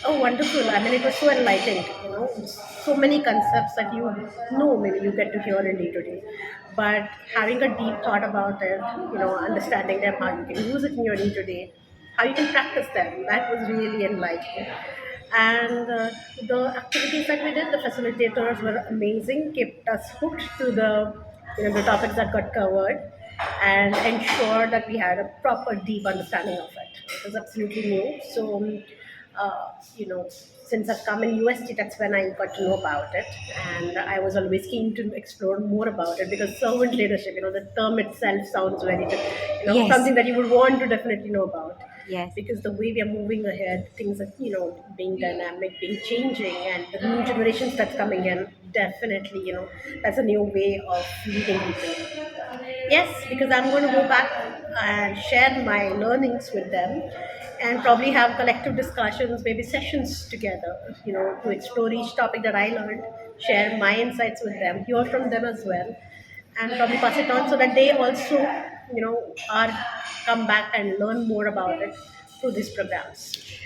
Oh, wonderful. I mean, it was so enlightening, so many concepts that maybe you get to hear in day to day. But having a deep thought about it, understanding them, how you can use it in your day to day, how you can practice them, that was really enlightening. And the activities that we did, the facilitators were amazing, kept us hooked to the topics that got covered, and ensured that we had a proper deep understanding of it. It was absolutely new. So since I've come in UST, that's when I got to know about it, and I was always keen to explore more about it because servant leadership, the term itself sounds very, Yes, something that you would want to definitely know about. yes, Because the way we are moving ahead, things are, being dynamic, being changing, and the new generations that's coming in, definitely, that's a new way of leading people. Yes, because I'm going to go back and share my learnings with them and probably have collective discussions, maybe sessions together, to explore each topic that I learned, share my insights with them, hear from them as well, and probably pass it on so that they also, are come back and learn more about it through these programs.